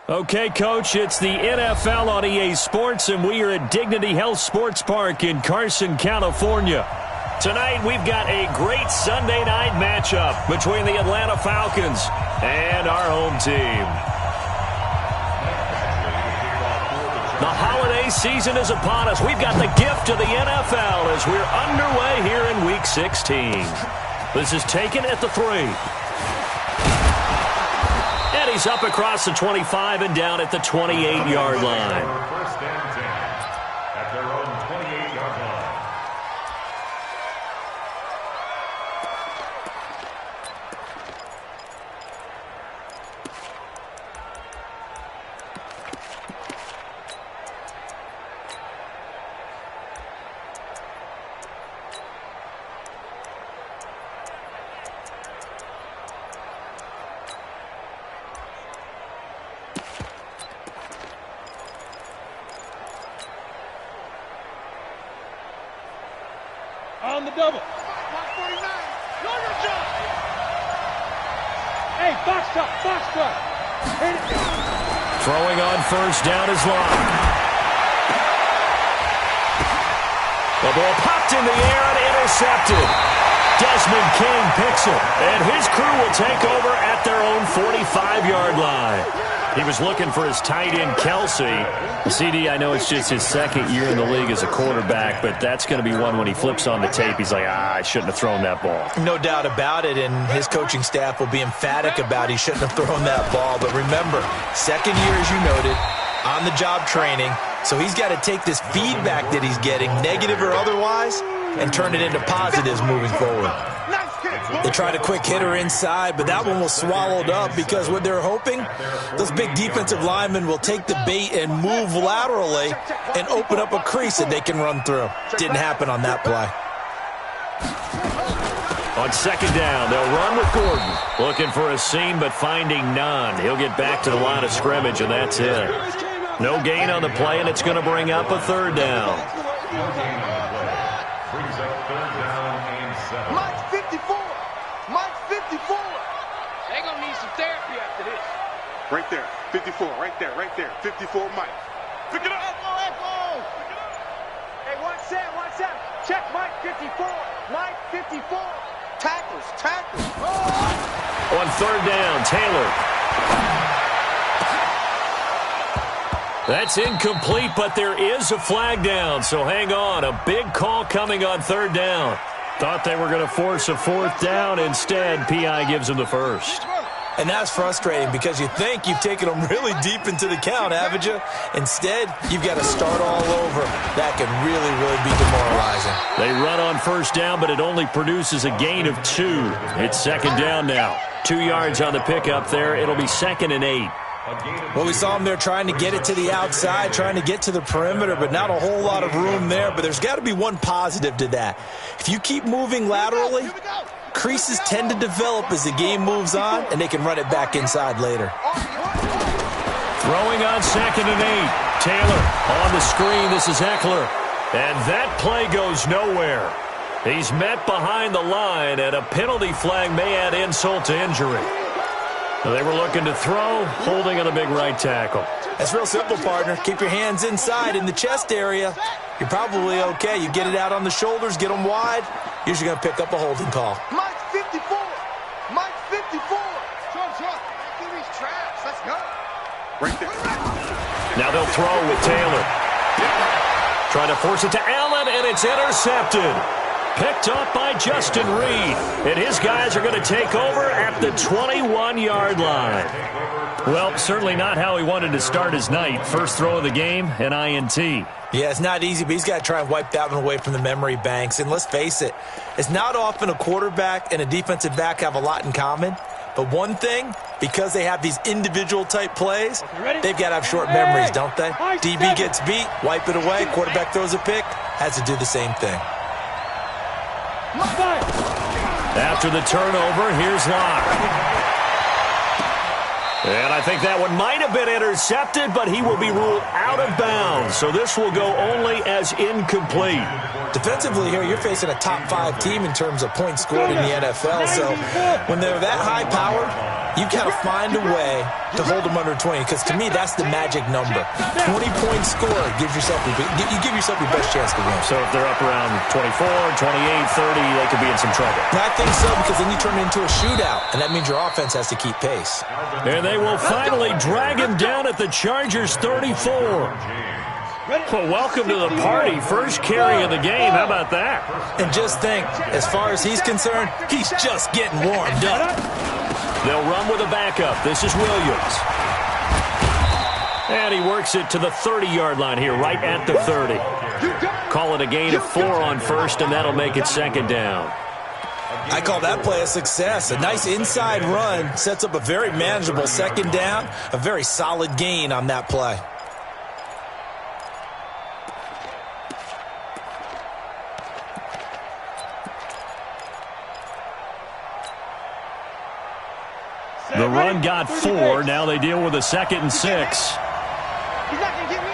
Okay, Coach, it's the NFL on EA Sports, and we are at Dignity Health Sports Park in Carson, California. Tonight, we've got a great Sunday night matchup between the Atlanta Falcons and our home team. The holiday season is upon us. We've got the gift of the NFL as we're underway here in Week 16. This is taken at the 3. And he's up across the 25 and down at the 28-yard line. First and 10 at their own 28-yard line. On the double. 149. Know your job. Hey, box top, box top. Throwing on first down is Long. The ball popped in the air and intercepted. Desmond King picks it, and his crew will take over at their own 45-yard line. He was looking for his tight end, Kelsey. CD, I know it's just his second year in the league as a quarterback, but that's going to be one when he flips on the tape. He's like, I shouldn't have thrown that ball. No doubt about it, and his coaching staff will be emphatic about he shouldn't have thrown that ball. But remember, second year, as you noted, on-the-job training, so he's got to take this feedback that he's getting, negative or otherwise, and turn it into positives moving forward. They tried a quick hitter inside, but that one was swallowed up because what they're hoping, those big defensive linemen will take the bait and move laterally and open up a crease that they can run through. Didn't happen on that play. On second down, they'll run with Gordon. Looking for a seam, but finding none. He'll get back to the line of scrimmage, and that's it. No gain on the play, and it's going to bring up a third down. Brings up third down and 7. Mike 54. Mike 54. They're going to need some therapy after this. Right there. 54. Right there. Right there. 54 Mike. Pick it up. Echo. Hey, 1-7. Check Mike 54. Mike 54. Tackles. Oh. On third down, Taylor. That's incomplete, but there is a flag down, so hang on. A big call coming on third down. Thought they were going to force a fourth down. Instead, P.I. gives them the first. And that's frustrating because you think you've taken them really deep into the count, haven't you? Instead, you've got to start all over. That can really, really be demoralizing. They run on first down, but it only produces a gain of 2. It's second down now. 2 yards on the pickup there. It'll be 2nd and 8. Well, we saw them there trying to get it to the outside, trying to get to the perimeter, but not a whole lot of room there. But there's got to be one positive to that. If you keep moving laterally, creases tend to develop as the game moves on, and they can run it back inside later. Throwing on 2nd and 8. Taylor on the screen. This is Eckler. And that play goes nowhere. He's met behind the line, and a penalty flag may add insult to injury. They were looking to throw, holding on a big right tackle. That's real simple, partner. Keep your hands inside in the chest area. You're probably okay. You get it out on the shoulders, get them wide. Usually going to pick up a holding call. Mike 54. Mike 54. Trump. Give these traps. Let's go. Right there. Now they'll throw with Taylor. Trying to force it to Allen, and it's intercepted. Picked up by Justin Reed. And his guys are going to take over at the 21-yard line. Well, certainly not how he wanted to start his night. First throw of the game, an INT. Yeah, it's not easy, but he's got to try and wipe that one away from the memory banks. And let's face it, it's not often a quarterback and a defensive back have a lot in common. But one thing, because they have these individual type plays, they've got to have short memories, don't they? DB gets beat, wipe it away, quarterback throws a pick, has to do the same thing. After the turnover, here's Locke. And I think that one might have been intercepted, but he will be ruled out of bounds. So this will go only as incomplete. Defensively here, you're facing a top 5 team in terms of points scored in the NFL. So when they're that high-powered, You've got to find a way to hold them under 20, because to me, that's the magic number. 20-point score gives yourself you give yourself your best chance to win. So if they're up around 24, 28, 30, they could be in some trouble. I think so, because then you turn it into a shootout, and that means your offense has to keep pace. And they will finally drag him down at the Chargers' 34. Well, welcome to the party. First carry of the game. How about that? And just think, as far as he's concerned, he's just getting warmed up. They'll run with a backup. This is Williams. And he works it to the 30-yard line here, right at the 30. Call it a gain of 4 on first, and that'll make it second down. I call that play a success. A nice inside run sets up a very manageable second down, a very solid gain on that play. The run got 4. Now they deal with a 2nd and 6. He's not going to get me.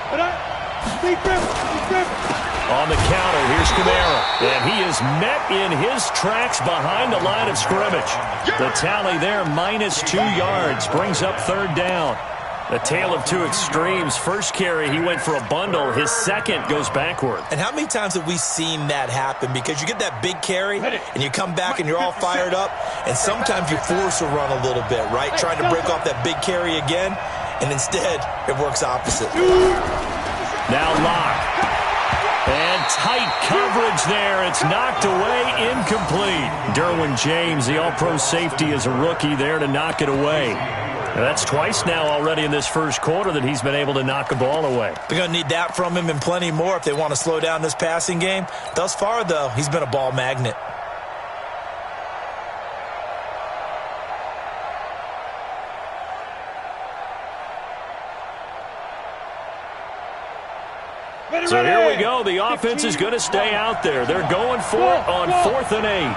But On the counter, here's Kamara. And he is met in his tracks behind the line of scrimmage. The tally there, -2 yards, brings up 3rd down. A tale of two extremes. First carry, he went for a bundle. His second goes backward. And how many times have we seen that happen? Because you get that big carry, and you come back and you're all fired up, and sometimes you force a run a little bit, right? Trying to break off that big carry again, and instead it works opposite. Now Locke. And tight coverage there. It's knocked away, incomplete. Derwin James, the all-pro safety, is a rookie there to knock it away. That's twice now already in this first quarter that he's been able to knock a ball away. They're going to need that from him and plenty more if they want to slow down this passing game. Thus far, though, he's been a ball magnet. So here we go. The offense is going to stay out there. They're going for it on 4th and 8.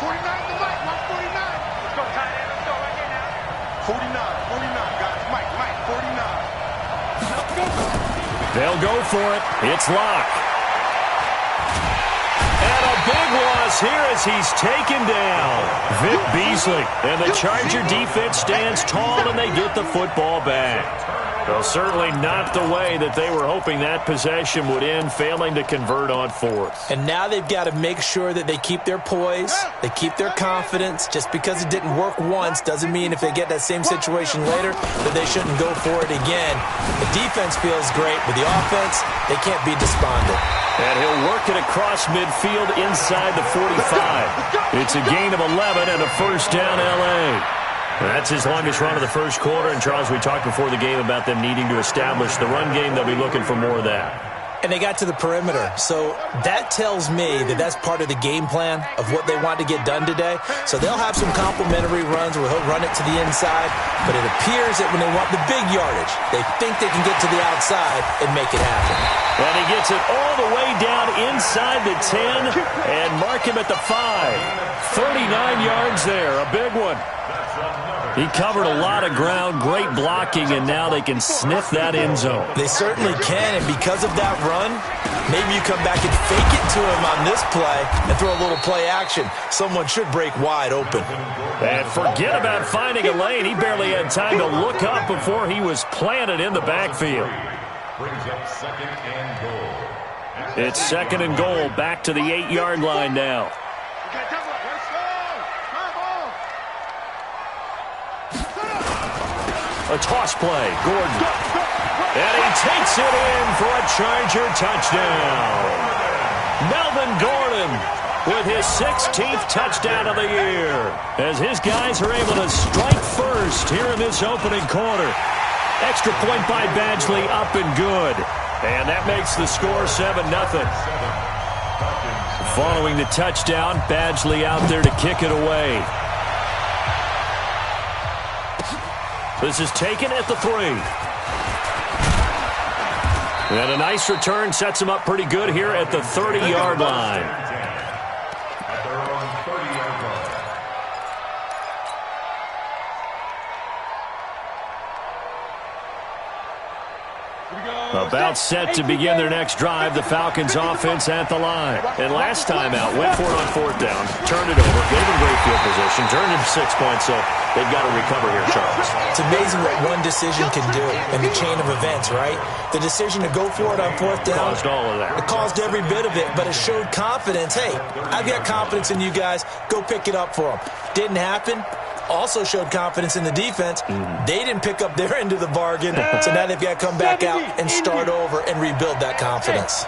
49 to Mike. Watch 49. Let's go, tight end. Let's go right here now. 49, guys. Mike, 49. They'll go for it. It's Locke. And a big loss here as he's taken down. Vic Beasley. And the Charger defense stands tall, and they get the football back. Well, certainly not the way that they were hoping that possession would end, failing to convert on 4th. And now they've got to make sure that they keep their poise, they keep their confidence. Just because it didn't work once doesn't mean if they get that same situation later that they shouldn't go for it again. The defense feels great, but the offense, they can't be despondent. And he'll work it across midfield inside the 45. It's a gain of 11 and a first down, L.A. That's his longest run of the first quarter. And, Charles, we talked before the game about them needing to establish the run game. They'll be looking for more of that. And they got to the perimeter. So that tells me that that's part of the game plan of what they want to get done today. So they'll have some complimentary runs where he'll run it to the inside. But it appears that when they want the big yardage, they think they can get to the outside and make it happen. And he gets it all the way down inside the 10 and mark him at the 5. 39 yards there, a big one. He covered a lot of ground, great blocking, and now they can sniff that end zone. They certainly can, and because of that run, maybe you come back and fake it to him on this play and throw a little play action. Someone should break wide open. And forget about finding a lane. He barely had time to look up before he was planted in the backfield. Brings up 2nd and goal. It's 2nd and goal, back to the 8-yard line now. A toss play, Gordon. And he takes it in for a Charger touchdown. Melvin Gordon with his 16th touchdown of the year as his guys are able to strike first here in this opening quarter. Extra point by Badgley, up and good. And that makes the score 7-0. Following the touchdown, Badgley out there to kick it away. This is taken at the 3. And a nice return sets him up pretty good here at the 30-yard line. At their own 30-yard line. A About set to begin their next drive, the Falcons offense at the line. And last time out, went for it on fourth down, turned it over, gave them great field position, turned it 6 points, so they've got to recover here, Charles. It's amazing what one decision can do in the chain of events, right? The decision to go for it on fourth down. Caused all of that. It caused every bit of it, but it showed confidence. Hey, I've got confidence in you guys. Go pick it up for them. Didn't happen. Also showed confidence in the defense. They didn't pick up their end of the bargain, so now they've got to come back out and start over and rebuild that confidence.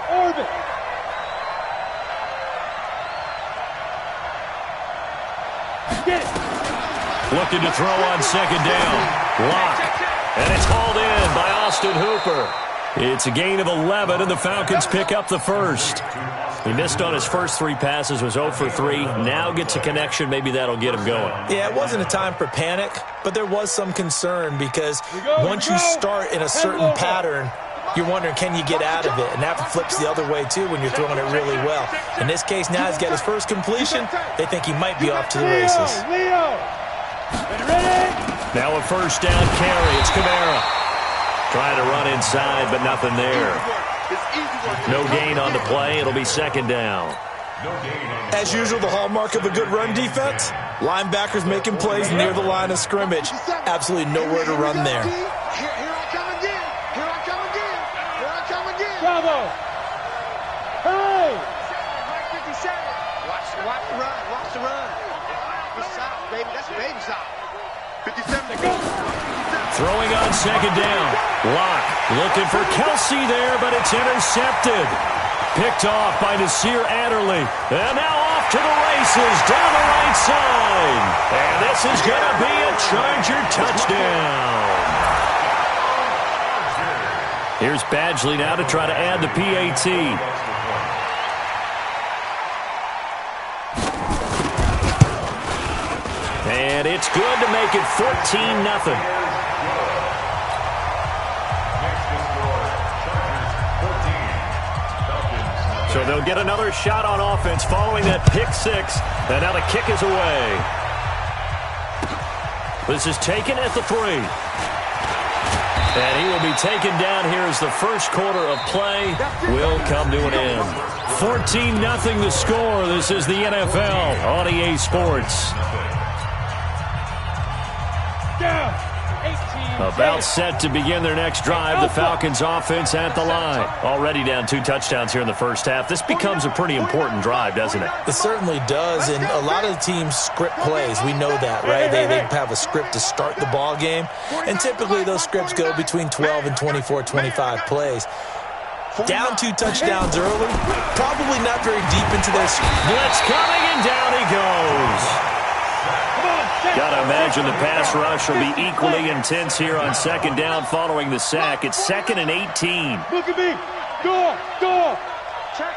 Looking to throw on second down. Lock. And it's hauled in by Austin Hooper. It's a gain of 11, and the Falcons pick up the first. He missed on his first 3 passes, was 0 for 3. Now gets a connection. Maybe that'll get him going. Yeah, it wasn't a time for panic, but there was some concern because once you start in a certain pattern, you're wondering, can you get out of it? And that flips the other way, too, when you're throwing it really well. In this case, now he's got his first completion. They think he might be off to the races. Now a first down carry. It's Kamara. Trying to run inside, but nothing there. No gain on the play. It'll be second down. As usual, the hallmark of a good run defense, linebackers making plays near the line of scrimmage. Absolutely nowhere to run there. Here I come again. Here I come again. Here I come again. Bravo. Hooray. Mike 57. Watch the run. Watch the run. That's south, baby. That's baby south. 57. Throwing on second down. Lock looking for Kelsey there, but it's intercepted. Picked off by Nasir Adderley. And now off to the races down the right side. And this is going to be a Charger touchdown. Here's Badgley now to try to add the PAT. And it's good to make it 14-0. So they'll get another shot on offense following that pick 6. And now the kick is away. This is taken at the 3. And he will be taken down here as the first quarter of play will come to an end. 14-0 the score. This is the NFL on EA Sports. About set to begin their next drive, the Falcons offense at the line. Already down 2 touchdowns here in the first half. This becomes a pretty important drive, doesn't it? It certainly does, and a lot of the teams script plays. We know that, right? They have a script to start the ball game, and typically those scripts go between 12 and 24, 25 plays. Down 2 touchdowns early, probably not very deep into their script. Blitz coming, and down he goes. Got to imagine the pass rush will be equally intense here on second down following the sack. It's 2nd and 18. Look at me. Go. Check.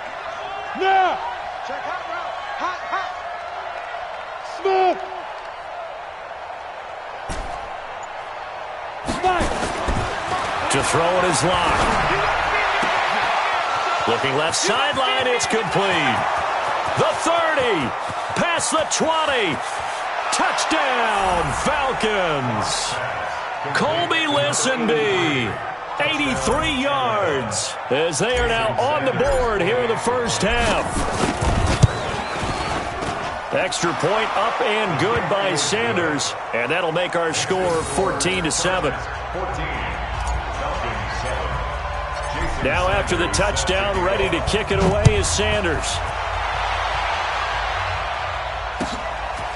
Now. Check hot route. Hot. Smooth. Nice. To throw it is Lock. Looking left sideline, it's complete. The 30. Past the 20. Touchdown, Falcons. Colby Listenby, 83 yards, as they are now on the board here in the first half. Extra point up and good by Sanders, and that'll make our score 14-7. Now after the touchdown, ready to kick it away is Sanders.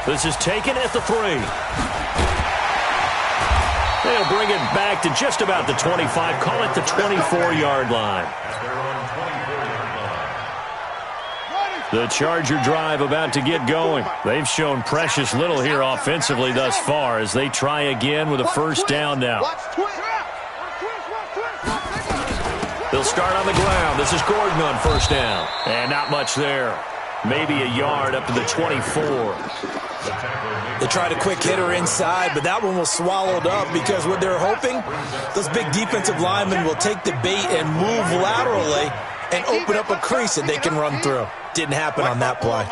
This is taken at the 3. They'll bring it back to just about the 25. Call it the 24-yard line. The Charger drive about to get going. They've shown precious little here offensively thus far as they try again with a first down now. They'll start on the ground. This is Gordon on first down. And not much there. Maybe a yard up to the 24. They tried a quick hitter inside, but that one was swallowed up because what they're hoping, those big defensive linemen will take the bait and move laterally and open up a crease that they can run through. Didn't happen on that play.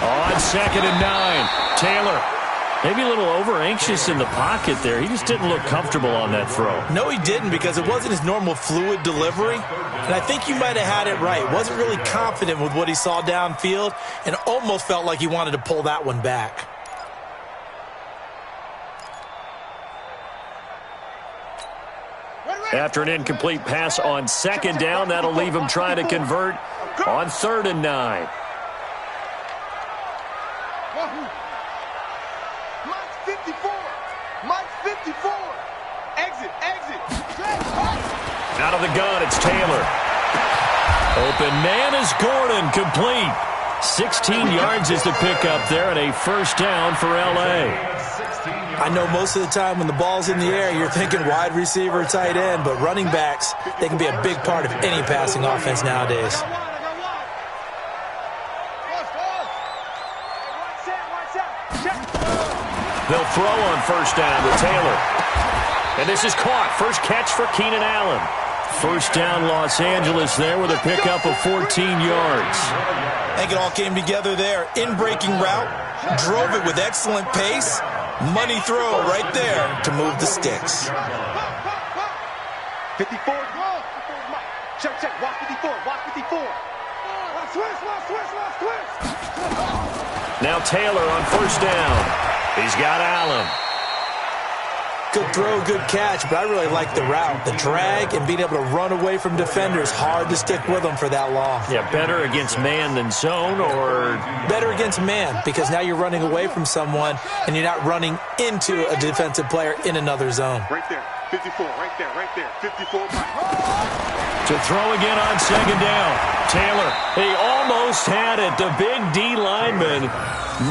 On 2nd and 9, Taylor Maybe a little over-anxious in the pocket there. He just didn't look comfortable on that throw. No, he didn't, because it wasn't his normal fluid delivery. And I think you might have had it right. Wasn't really confident with what he saw downfield and almost felt like he wanted to pull that one back. After an incomplete pass on second down, that'll leave him trying to convert on 3rd and 9. Mike's 54. Mike's 54. Exit. Out of the gun, it's Taylor. Open man is Gordon, complete. 16 yards is the pickup there, and a first down for L.A. I know most of the time when the ball's in the air, you're thinking wide receiver, tight end, but running backs, they can be a big part of any passing offense nowadays. They'll throw on first down to Taylor. And this is caught. First catch for Keenan Allen. First down Los Angeles there with a pickup of 14 yards. I think it all came together there. In-breaking route, drove it with excellent pace. Money throw right there to move the sticks. 54. Check. Watch 54. Switch. Now Taylor on first down. He's got Allen. Good throw, good catch, but I really like the route. The drag and being able to run away from defenders, hard to stick with them for that long. Yeah, better against man than zone, or? Better against man, because now you're running away from someone and you're not running into a defensive player in another zone. Right there. 54. Right there. 54. Mike. To throw again on second down. Taylor, he almost had it. The big D lineman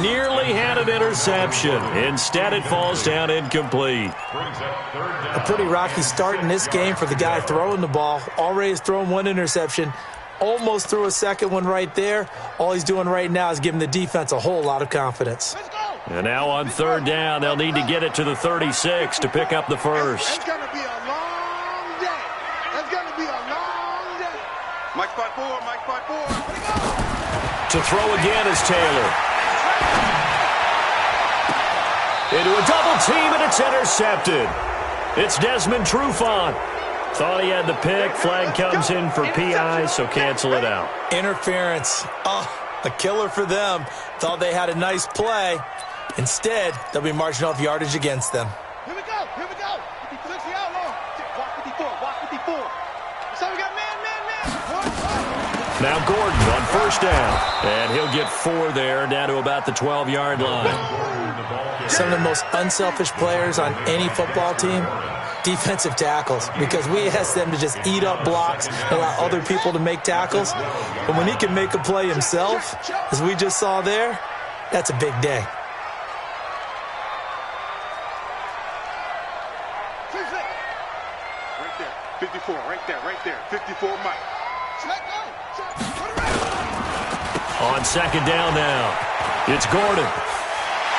nearly had an interception. Instead, it falls down incomplete. A pretty rocky start in this game for the guy throwing the ball. Already has thrown one interception. Almost threw a second one right there. All he's doing right now is giving the defense a whole lot of confidence. And now on third down, they'll need to get it to the 36 to pick up the first. It's going to be a long day. It's going to be a long day. Mike 5-4. To throw again is Taylor. Into a double team, and it's intercepted. It's Desmond Trufant. Thought he had the pick. Flag comes in for PI, so cancel it out. Interference. Oh, a killer for them. Thought they had a nice play. Instead, they'll be marching off yardage against them. Here we go. 56 outlaw. Walk 54. So we got man. Now Gordon on first down. And he'll get 4 there, down to about the 12-yard line. Some of the most unselfish players on any football team, defensive tackles, because we ask them to just eat up blocks and allow other people to make tackles. But when he can make a play himself, as we just saw there, that's a big day. Right there. 54. Right there. 54. Mike. On second down now, it's Gordon.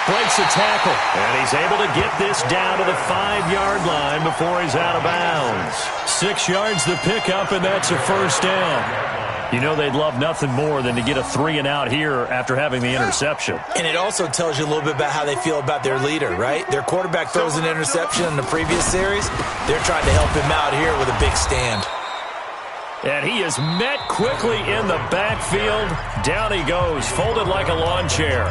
Breaks a tackle, and he's able to get this down to the 5-yard line before he's out of bounds. 6 yards the pickup, and that's a first down. You know they'd love nothing more than to get a 3-and-out here after having the interception. And it also tells you a little bit about how they feel about their leader, right? Their quarterback throws an interception in the previous series. They're trying to help him out here with a big stand. And he is met quickly in the backfield. Down he goes, folded like a lawn chair.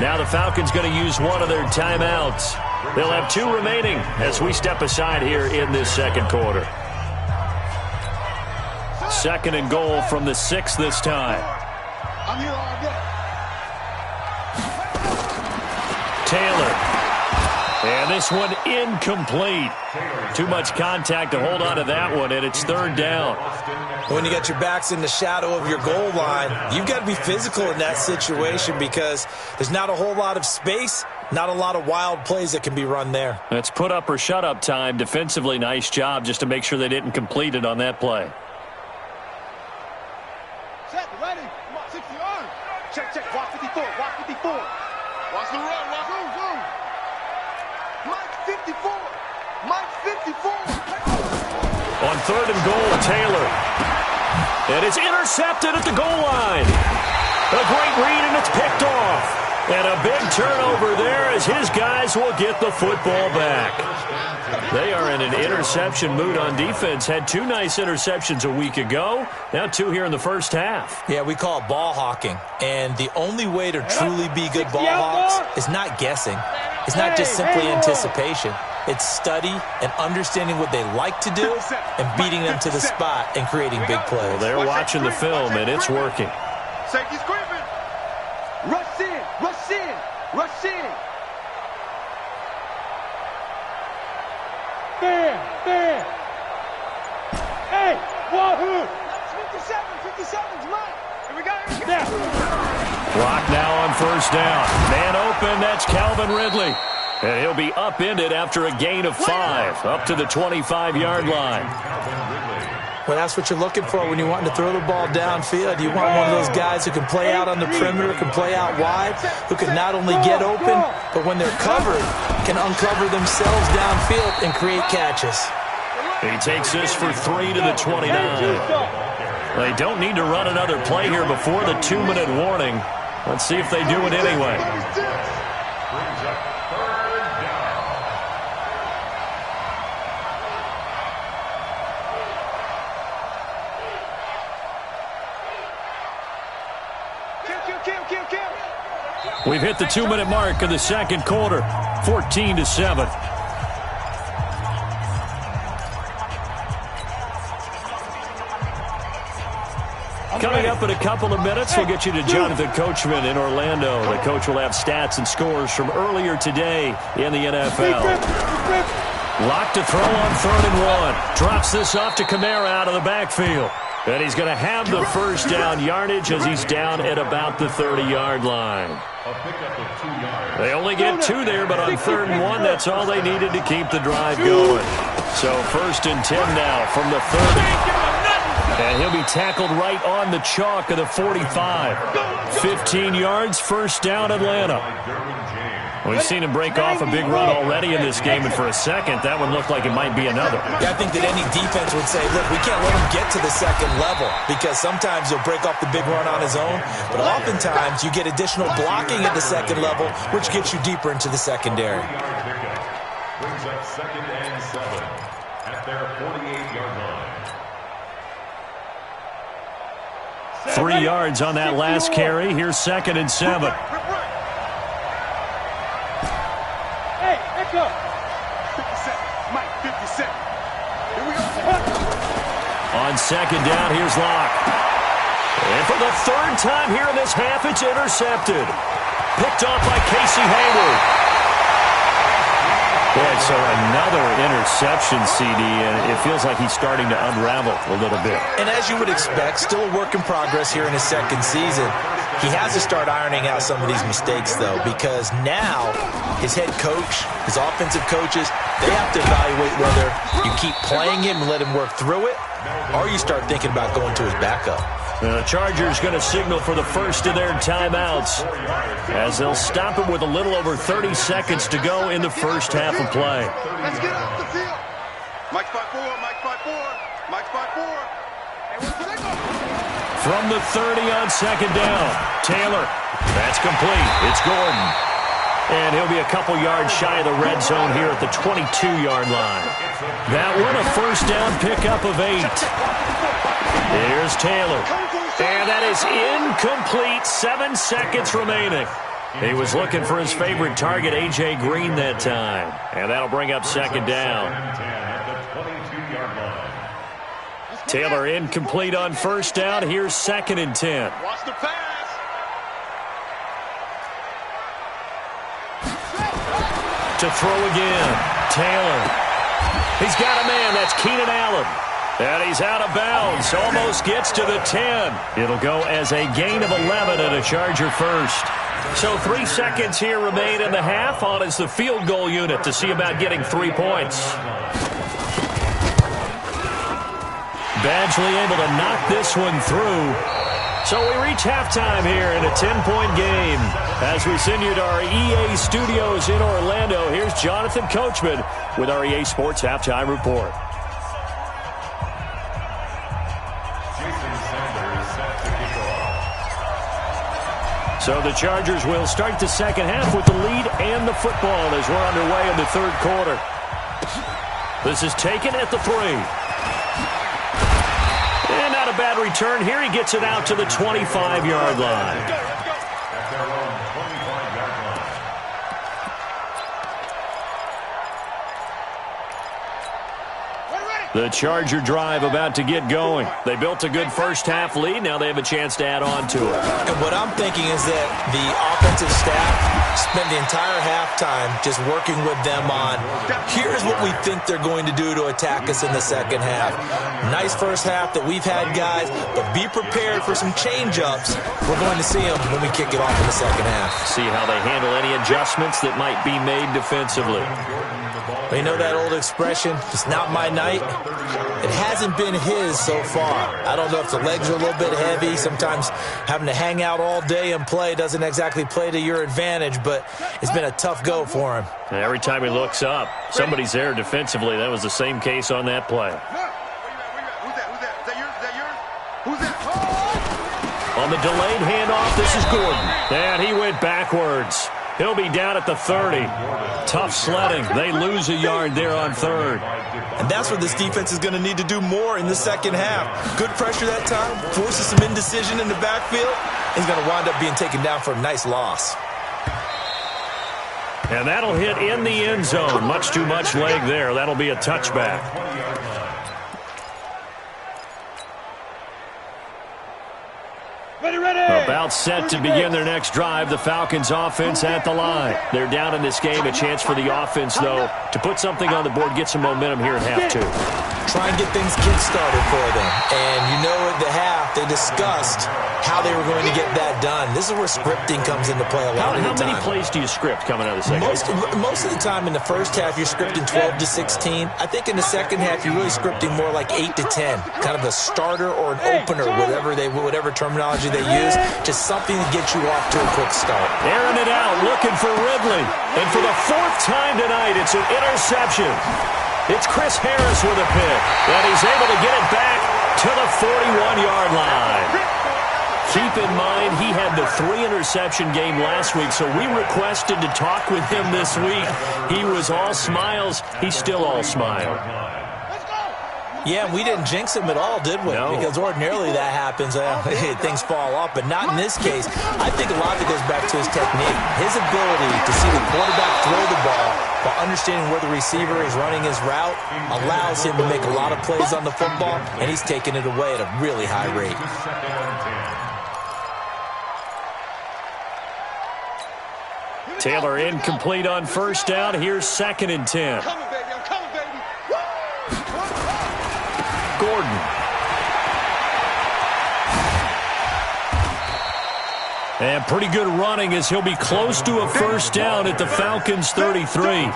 Now the Falcons going to use one of their timeouts. They'll have 2 remaining as we step aside here in this second quarter. 2nd and goal from the 6 this time. I'm here all day. Taylor. And this one incomplete. Too much contact to hold on to that one, and it's 3rd down. When you got your backs in the shadow of your goal line, you've got to be physical in that situation because there's not a whole lot of space, not a lot of wild plays that can be run there. That's put up or shut up time. Defensively, nice job just to make sure they didn't complete it on that play. Set, ready. 60 yards. Check. Walk 54. Watch the run. Mike 54. On 3rd and goal, Taylor. And it's intercepted at the goal line. A great read, and it's picked off. And a big turnover there as his guys will get the football back. They are in an interception mood on defense. Had 2 nice interceptions a week ago. Now 2 here in the first half. Yeah, we call it ball hawking. And the only way to truly be good ball hawks is not guessing. It's not just simply anticipation. It's study and understanding what they like to do and beating them to the spot and creating big plays. Well, they're watching the film, and it's working. Safety's creeping. Rush in, rush in, rush in. Bam! Hey, wahoo! 57's mine. Here we go. Clock now on first down. Man open, that's Calvin Ridley. And he'll be upended after a gain of 5, up to the 25-yard line. Well, that's what you're looking for when you're wanting to throw the ball downfield. You want one of those guys who can play out on the perimeter, can play out wide, who can not only get open, but when they're covered, can uncover themselves downfield and create catches. He takes this for 3 to the 29. They don't need to run another play here before the 2-minute warning. Let's see if they do it anyway. We've hit the 2-minute mark of the second quarter, 14-7. Coming up in a couple of minutes, we'll get you to Jonathan Coachman in Orlando. The coach will have stats and scores from earlier today in the NFL. Locked to throw on 3rd and 1. Drops this off to Kamara out of the backfield. And he's going to have the first down yardage as he's down at about the 30-yard line. They only get 2 there, but on 3rd and 1, that's all they needed to keep the drive going. So 1st and 10 now from the 30. And he'll be tackled right on the chalk of the 45. 15 yards, first down, Atlanta. We've seen him break off a big run already in this game, and for a second, that one looked like it might be another. Yeah, I think that any defense would say, look, we can't let him get to the second level because sometimes he'll break off the big run on his own, but oftentimes you get additional blocking at the second level, which gets you deeper into the secondary. Brings up 2nd and 7 at their 48-yard line. 3 yards on that last carry. Here's 2nd and 7. Hey, echo. 57, Mike, 57. Here we go. On 2nd down, here's Locke. And for the 3rd time here in this half, it's intercepted. Picked off by Casey Hayward. Boy, so another interception, CD, and it feels like he's starting to unravel a little bit. And as you would expect, still a work in progress here in his 2nd season. He has to start ironing out some of these mistakes, though, because now his head coach, his offensive coaches, they have to evaluate whether you keep playing him and let him work through it, or you start thinking about going to his backup. The Chargers going to signal for the first of their timeouts as they'll stop him with a little over 30 seconds to go in the first half of play. Let's get off the field. Mike's 5-4, Mike's 5-4, Mike's 5-4. From the 30 on 2nd down, Taylor. That's complete. It's Gordon. And he'll be a couple yards shy of the red zone here at the 22-yard line. That one a first down pickup of 8. Here's Taylor. And that is incomplete. 7 seconds remaining. He was looking for his favorite target, A.J. Green, that time. And that'll bring up 2nd down. Taylor incomplete on first down. Here's 2nd and 10. Watch the pass. To throw again. Taylor. He's got a man. That's Keenan Allen. And he's out of bounds. Almost gets to the 10. It'll go as a gain of 11 and a Charger first. So 3 seconds here remain in the half. On is the field goal unit to see about getting 3 points. Badgley able to knock this one through. So we reach halftime here in a 10-point game. As we send you to our EA studios in Orlando, here's Jonathan Coachman with our EA Sports Halftime Report. So the Chargers will start the second half with the lead and the football as we're underway in the third quarter. This is taken at the 3. And not a bad return here. He gets it out to the 25-yard line. At their own 25-yard line. The Charger drive about to get going. They built a good first-half lead. Now they have a chance to add on to it. And what I'm thinking is that the offensive staff spent the entire halftime just working with them on, here's what we think they're going to do to attack us in the second half. Nice first half that we've had, guys, but be prepared for some change-ups. We're going to see them when we kick it off in the second half. See how they handle any adjustments that might be made defensively. You know that old expression, it's not my night? It hasn't been his so far. I don't know if the legs are a little bit heavy. Sometimes having to hang out all day and play doesn't exactly play to your advantage, but it's been a tough go for him. And every time he looks up, somebody's there defensively. That was the same case on that play. Who's that? Is that yours? Who's that? On the delayed handoff, this is Gordon. And he went backwards. He'll be down at the 30. Tough sledding. They lose a yard there on third. And that's what this defense is going to need to do more in the second half. Good pressure that time, forces some indecision in the backfield. He's going to wind up being taken down for a nice loss. And that'll hit in the end zone. Much too much leg there. That'll be a touchback. About set to begin their next drive. The Falcons offense at the line. They're down in this game. A chance for the offense, though, to put something on the board, get some momentum here at half 2. Try and get things kick-started for them. And you know at the half, they discussed how they were going to get that done. This is where scripting comes into play a lot of the time. How many plays do you script coming out of the second half? Most of the time in the first half, you're scripting 12 to 16. I think in the second half, you're really scripting more like 8 to 10. Kind of a starter or an opener, whatever terminology they use. Just something to get you off to a quick start. Airing it out, looking for Ridley. And for the 4th time tonight, it's an interception. It's Chris Harris with a pick. And he's able to get it back to the 41-yard line. Keep in mind, he had the 3-interception game last week, so we requested to talk with him this week. He was all smiles. He's still all smile. Yeah, we didn't jinx him at all, did we? No. Because ordinarily that happens. Things fall off, but not in this case. I think a lot of it goes back to his technique. His ability to see the quarterback throw the ball while understanding where the receiver is running his route allows him to make a lot of plays on the football, and he's taking it away at a really high rate. Taylor incomplete on first down. Here's 2nd and 10. Gordon. And pretty good running as he'll be close to a first down at the Falcons' 33.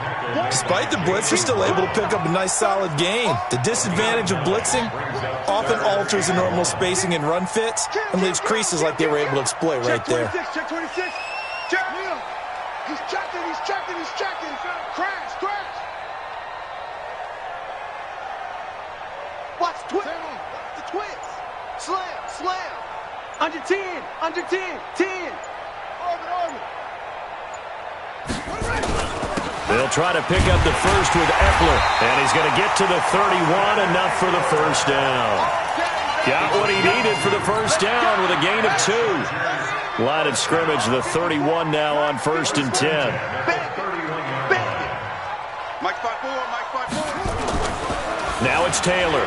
Despite the blitz, they're still able to pick up a nice solid gain. The disadvantage of blitzing often alters the normal spacing and run fits and leaves creases like they were able to exploit right there. Check 26. Check. He's checking. Crash. Watch the twist. Slam. Under 10. 10. Orbit. They'll try to pick up the first with Eckler. And he's going to get to the 31, enough for the first down. Got what he needed for the first down with a gain of 2. Line of scrimmage, the 31 now on 1st and 10. Mike 5-4. Now it's Taylor.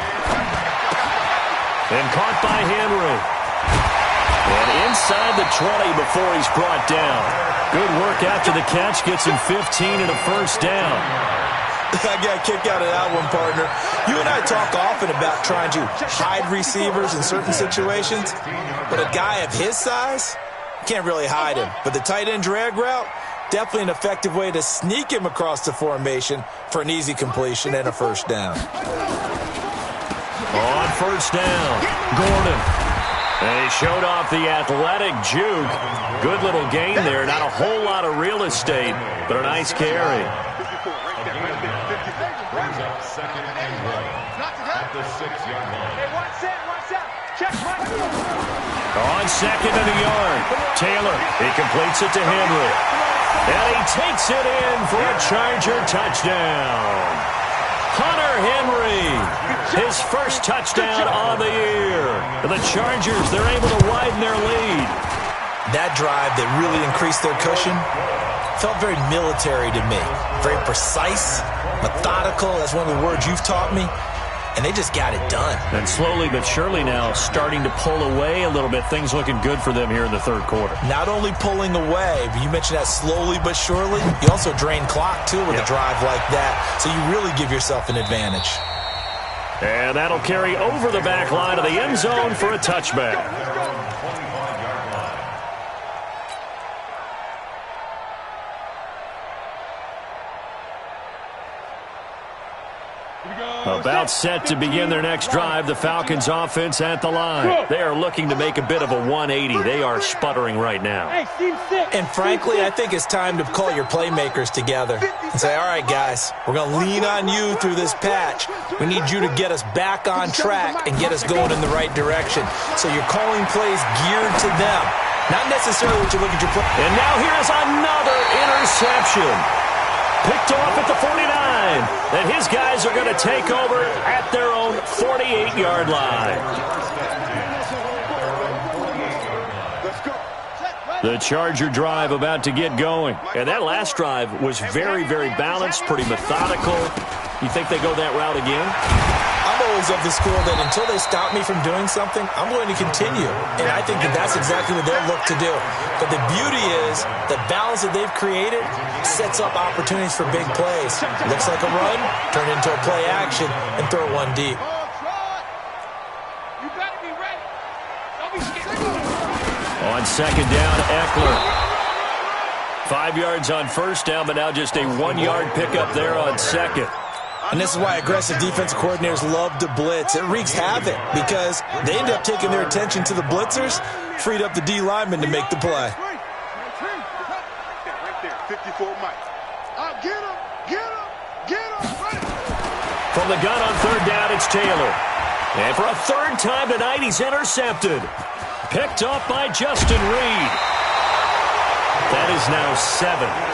And caught by Henry. And inside the 20 before he's brought down. Good work after the catch. Gets him 15 and a first down. I got a kick out of that one, partner. You and I talk often about trying to hide receivers in certain situations, but a guy of his size, can't really hide him. But the tight end drag route, definitely an effective way to sneak him across the formation for an easy completion and a first down. On first down, Gordon. And he showed off the athletic juke. Good little gain there. Not a whole lot of real estate, but a nice carry. Brings up 2nd and 1 at the 6-yard line. Hey, watch out. Check. On second and a yard. Taylor, he completes it to Henry. And he takes it in for a Charger touchdown. Hunter Henry, his first touchdown on the year. And the Chargers, they're able to widen their lead. That drive that really increased their cushion felt very military to me. Very precise, methodical. That's one of the words you've taught me. And they just got it done. And slowly but surely now starting to pull away a little bit. Things looking good for them here in the third quarter. Not only pulling away, but you mentioned that slowly but surely. You also drain clock, too, with a drive like that. So you really give yourself an advantage. And that'll carry over the back line of the end zone for a touchback. About set to begin their next drive, the Falcons offense at the line. They are looking to make a bit of a 180. They are sputtering right now. And frankly, I think it's time to call your playmakers together and say, all right, guys, we're going to lean on you through this patch. We need you to get us back on track and get us going in the right direction. So you're calling plays geared to them, not necessarily what you look at your play. And now here is another interception. Picked off at the 49, and his guys are going to take over at their own 48-yard line. The Charger drive about to get going. And that last drive was very, very balanced, pretty methodical. You think they go that route again? I'm always of the school that until they stop me from doing something, I'm going to continue. And I think that that's exactly what they'll look to do. But the beauty is the balance that they've created sets up opportunities for big plays. Looks like a run, turn into a play action, and throw one deep. You better be ready. Don't be scared. On second down, Eckler. 5 yards on first down, but now just a 1-yard pickup there on second. And this is why aggressive defensive coordinators love to blitz. It wreaks havoc because they end up taking their attention to the blitzers, freed up the D lineman to make the play. Right there, 54 Mike. Get him. From the gun on third down, it's Taylor. And for a third time tonight, he's intercepted. Picked up by Justin Reed. That is now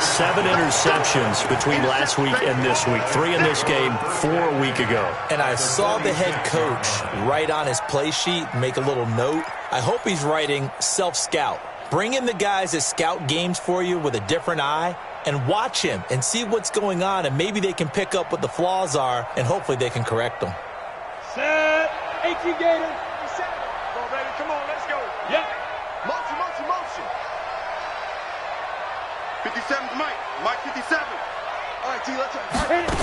seven interceptions between last week and this week. 3 in this game, 4 a week ago. And I saw the head coach write on his play sheet, make a little note. I hope he's writing self-scout. Bring in the guys that scout games for you with a different eye and watch him and see what's going on, and maybe they can pick up what the flaws are, and hopefully they can correct them. Set. 18 Gator. Go, baby. Come on, let's go. Yep. Motion. 57's Mike. Mike 57. All right, T, let's go. Hit it.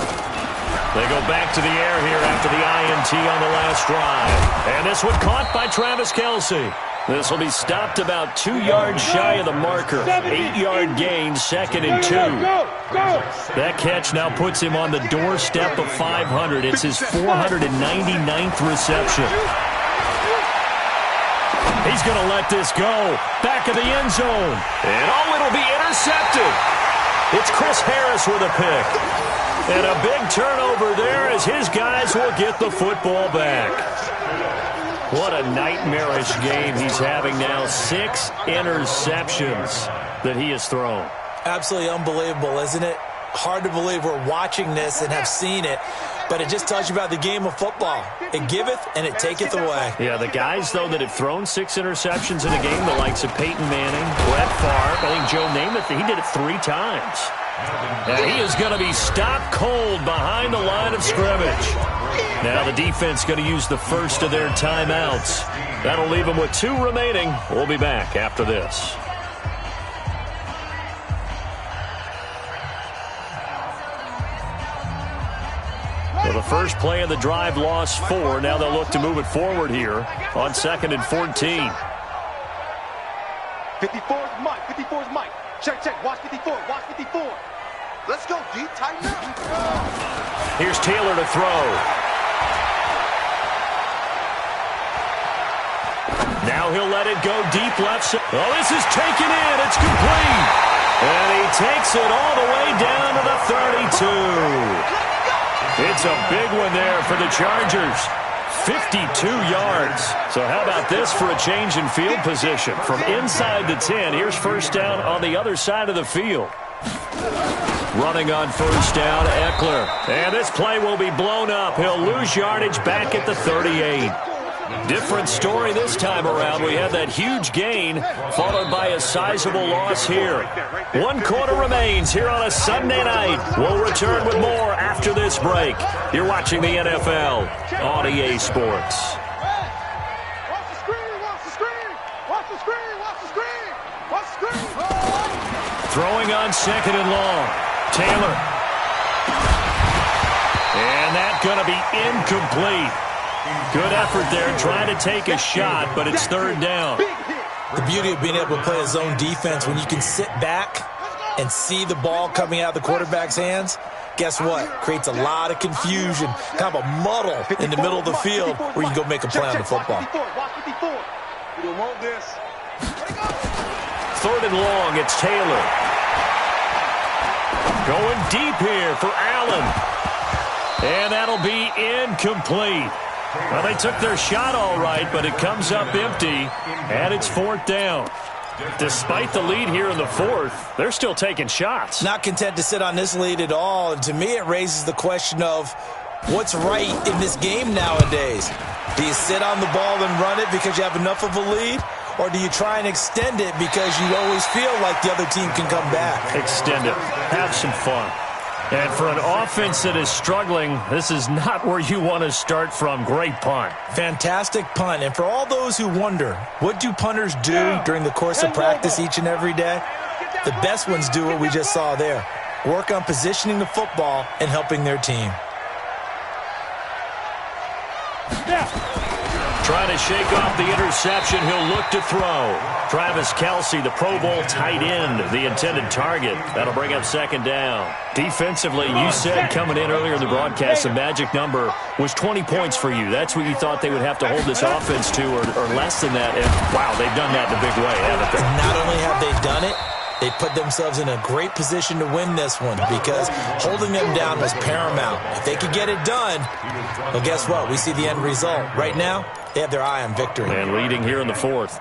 They go back to the air here after the INT on the last drive. And this one caught by Travis Kelce. This will be stopped about 2 yards shy of the marker. 8-yard gain, second and 2. Go. That catch now puts him on the doorstep of 500. It's his 499th reception. He's going to let this go. Back of the end zone. And it'll be intercepted. It's Chris Harris with a pick. And a big turnover there as his guys will get the football back. What a nightmarish game he's having now. 6 interceptions that he has thrown. Absolutely unbelievable, isn't it? Hard to believe we're watching this and have seen it, but it just tells you about the game of football. It giveth and it taketh away. Yeah, the guys, though, that have thrown 6 interceptions in a game, the likes of Peyton Manning, Brett Favre, I think Joe Namath, he did it 3 times. And he is going to be stopped cold behind the line of scrimmage. Now the defense going to use the first of their timeouts. That'll leave them with 2 remaining. We'll be back after this. Well, the first play of the drive lost 4. Now they'll look to move it forward here on 2nd and 14. 54's Mike. 54's Mike. Check. Watch 54. Watch 54. Let's go, D. Tighten up. Here's Taylor to throw. Now he'll let it go deep left side. Oh, this is taken in. It's complete. And he takes it all the way down to the 32. It's a big one there for the Chargers. 52 yards. So how about this for a change in field position? From inside the 10, here's first down on the other side of the field. Running on first down, Eckler. And this play will be blown up. He'll lose yardage back at the 38. Different story this time around. We had that huge gain followed by a sizable loss here. 1 quarter remains here on a Sunday night. We'll return with more after this break. You're watching the NFL on EA Sports. Throwing on second and long. Taylor. And that's going to be incomplete. Good effort there trying to take a shot, but it's third down. The beauty of being able to play a zone defense when you can sit back and see the ball coming out of the quarterback's hands, guess what? Creates a lot of confusion, kind of a muddle in the middle of the field where you can go make a play on the football. You don't want this. Third and long, it's Taylor. Going deep here for Allen. And that'll be incomplete. Well, they took their shot all right, but it comes up empty, and it's fourth down. Despite the lead here in the fourth, they're still taking shots. Not content to sit on this lead at all, and to me it raises the question of what's right in this game nowadays. Do you sit on the ball and run it because you have enough of a lead, or do you try and extend it because you always feel like the other team can come back? Extend it. Have some fun. And for an offense that is struggling, this is not where you want to start from. Great punt. Fantastic punt. And for all those who wonder, what do punters do during the course of practice each and every day? The best ones do what we just saw there. Work on positioning the football and helping their team. Trying to shake off the interception. He'll look to throw. Travis Kelce, the Pro Bowl tight end, the intended target. That'll bring up second down. Defensively, you said coming in earlier in the broadcast, the magic number was 20 points for you. That's what you thought they would have to hold this offense to, or less than that. And, wow, they've done that in a big way, haven't they? Not only have they done it, they put themselves in a great position to win this one because holding them down was paramount. If they could get it done, well, guess what? We see the end result. Right now, they have their eye on victory. And leading here in the fourth.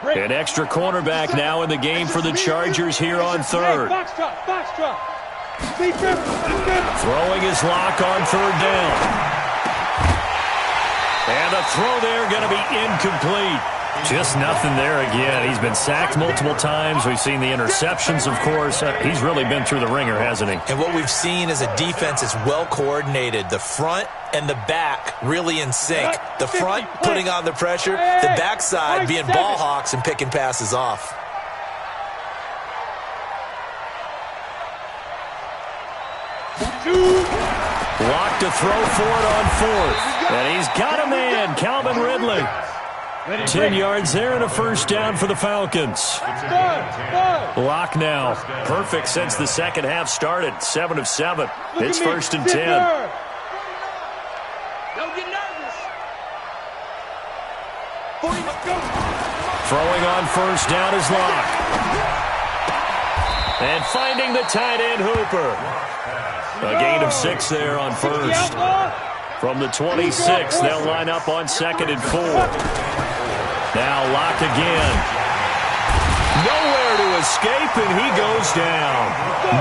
An extra cornerback now in the game for the Chargers here on third. Throwing his lock on third down. And the throw there going to be incomplete. Just nothing there again. He's been sacked multiple times. We've seen the interceptions, of course. He's really been through the ringer, hasn't he? And what we've seen is a defense that's well coordinated. The front and the back really in sync. The front putting on the pressure. The backside being ball hawks and picking passes off. Lock to throw for it on fourth. And he's got a man, Calvin Ridley. 10 yards there and a first down for the Falcons. Lock now. Perfect since the second half started. 7 of 7. It's first and 10. Don't get nervous. Throwing on first down is Lock. And finding the tight end Hooper. A gain of 6 there on first. From the 26, they'll line up on second and 4. Now Lock again. Nowhere to escape, and he goes down.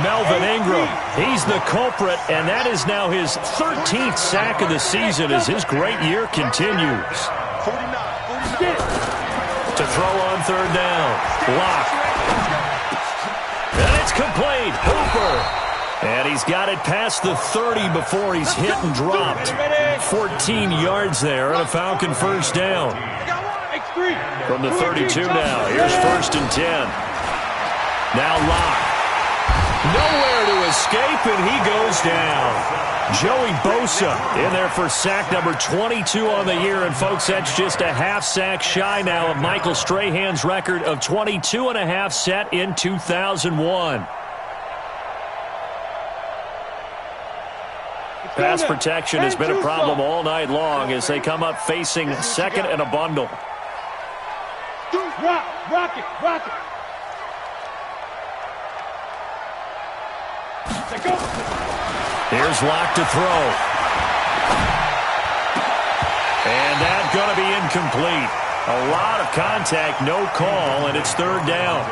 Melvin Ingram, he's the culprit, and that is now his 13th sack of the season as his great year continues. To throw on third down. Lock. And it's complete. Hooper. And he's got it past the 30 before he's hit and dropped. 14 yards there and a Falcon first down. From the 32 now. Here's first and 10. Now Lock. Nowhere to escape, and he goes down. Joey Bosa in there for sack number 22 on the year. And, folks, that's just a half sack shy now of Michael Strahan's record of 22 and a half set in 2001. Pass protection has been a problem all night long as they come up facing second and a bundle. Rock it. Here's Lock to throw. incomplete. A lot of contact, no call, and it's third down.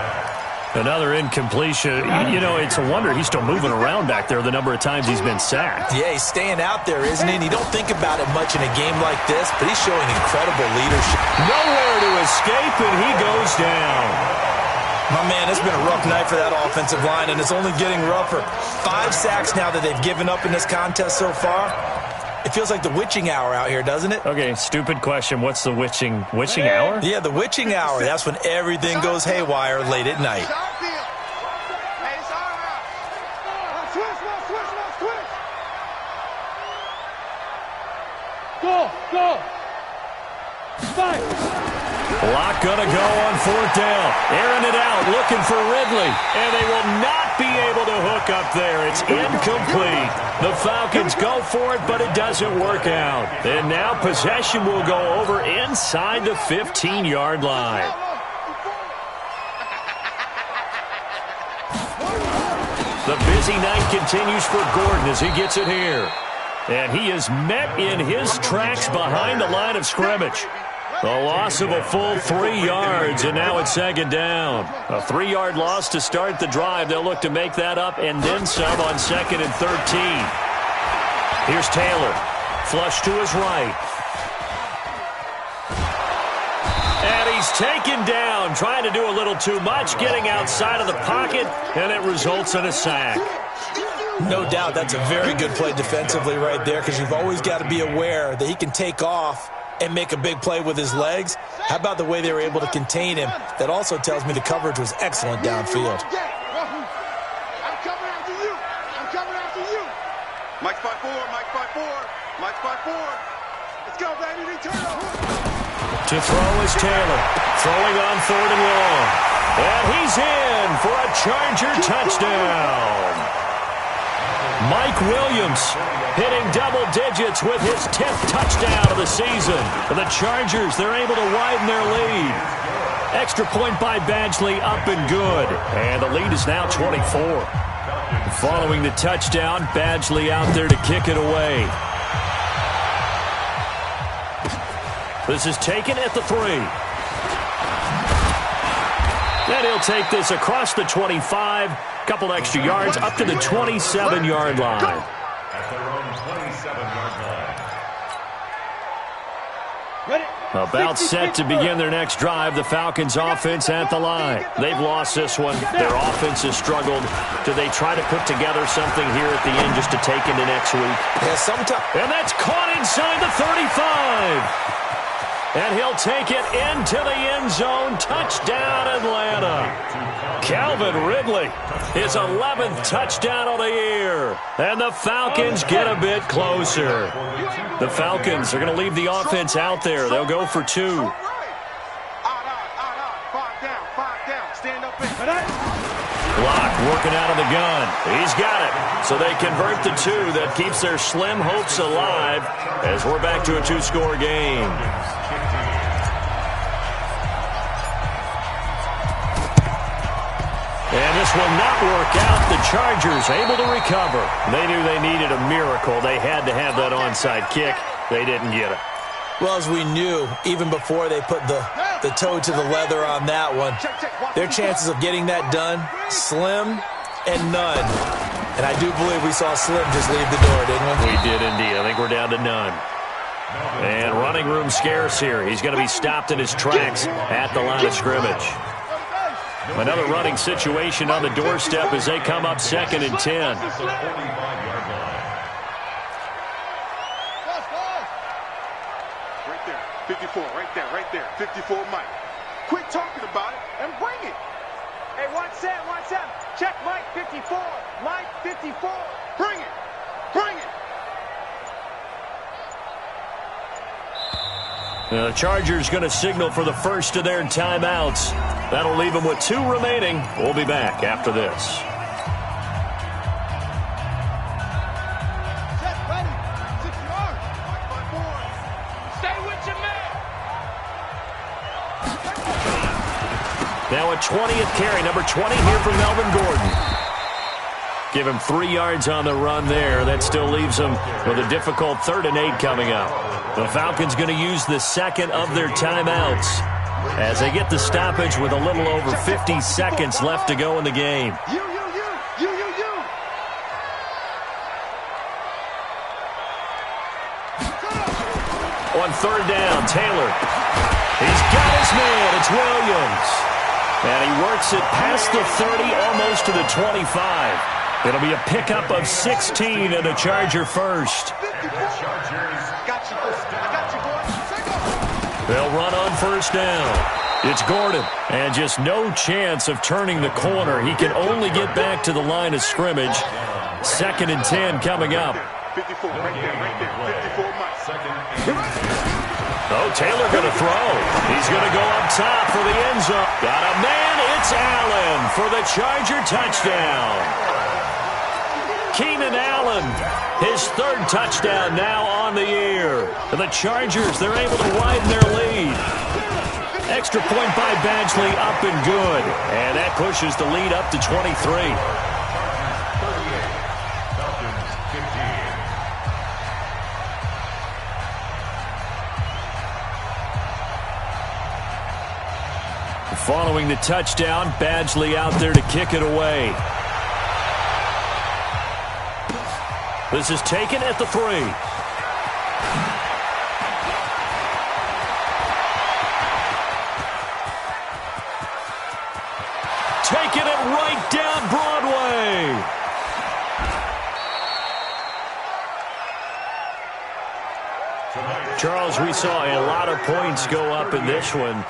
Another incompletion. You know, it's a wonder he's still moving around back there the number of times he's been sacked. Yeah, he's staying out there, isn't he? And you don't think about it much in a game like this, but he's showing incredible leadership. Nowhere to escape, and he goes down. My man, it's been a rough night for that offensive line, and it's only getting rougher. 5 sacks now that they've given up in this contest so far. It feels like the witching hour out here, doesn't it? Okay, stupid question. What's the witching hour? Yeah, the witching hour. That's when everything goes haywire late at night. Go. Fight. Block gonna go on fourth down. Airing it out, looking for Ridley. And they will not be able to hook up there. It's incomplete. The Falcons go for it, but it doesn't work out. And now possession will go over inside the 15-yard line. The busy night continues for Gordon as he gets it here. And he is met in his tracks behind the line of scrimmage. A loss of a full 3 yards, and now it's second down. A 3-yard loss to start the drive. They'll look to make that up and then some on 2nd and 13. Here's Taylor. Flush to his right. And he's taken down, trying to do a little too much, getting outside of the pocket, and it results in a sack. No doubt that's a very good play defensively right there, because you've always got to be aware that he can take off and make a big play with his legs. How about the way they were able to contain him? That also tells me the coverage was excellent downfield. I'm coming after you. Mike 5-4. Let's go, baby. They turn over. To throw is Taylor. Throwing on 3rd and long. And he's in for a Charger touchdown. Mike Williams hitting double digits with his 10th touchdown of the season. The Chargers, they're able to widen their lead. Extra point by Badgley, up and good. And the lead is now 24. Following the touchdown, Badgley out there to kick it away. This is taken at the 3. And he'll take this across the 25. Couple extra yards up to the 27-yard line. At their own 27-yard line. About set to begin their next drive. The Falcons offense at the line. They've lost this one. Their offense has struggled. Do they try to put together something here at the end just to take into next week? Yeah, sometimes. And that's caught inside the 35. And he'll take it into the end zone. Touchdown, Atlanta. Calvin Ridley, his 11th touchdown of the year. And the Falcons get a bit closer. The Falcons are going to leave the offense out there. They'll go for 2. Five down. Stand up in. Block working out of the gun. He's got it. So they convert the 2. That keeps their slim hopes alive as we're back to a 2-score game. And this will not work out. The Chargers able to recover. They knew they needed a miracle. They had to have that onside kick. They didn't get it. Well, as we knew, even before they put the toe to the leather on that one, their chances of getting that done, slim and none. And I do believe we saw Slim just leave the door, didn't we? We did indeed. I think we're down to none. And running room scarce here. He's going to be stopped in his tracks at the line of scrimmage. Another running situation on the doorstep as they come up 2nd and 10. Right there. 54, right there. 54, Mike. Quit talking about it and bring it. Hey, 1-7. Check Mike 54. Mike 54. Bring it. The Chargers going to signal for the first of their timeouts. That'll leave them with 2 remaining. We'll be back after this. Check, ready. 6 yards. Stay with your man. Now a 20th carry, number 20 here for Melvin Gordon. Give him 3 yards on the run there. That still leaves him with a difficult 3rd and 8 coming up. The Falcons going to use the second of their timeouts as they get the stoppage with a little over 50 seconds left to go in the game. On third down, Taylor. He's got his man. It's Williams. And he works it past the 30, almost to the 25. It'll be a pickup of 16 and a Charger first. They'll run on first down. It's Gordon. And just no chance of turning the corner. He can only get back to the line of scrimmage. 2nd and 10 coming up. 54, right there, 54 miles. Oh, Taylor going to throw. He's going to go up top for the end zone. Got a man. It's Allen for the Charger touchdown. Keenan Allen, his 3rd touchdown now on the year. And the Chargers, they're able to widen their lead. Extra point by Badgley, up and good. And that pushes the lead up to 23. Following the touchdown, Badgley out there to kick it away. This is taken at the 3. Taking it right down Broadway. Charles, we saw a lot of points go up in this one.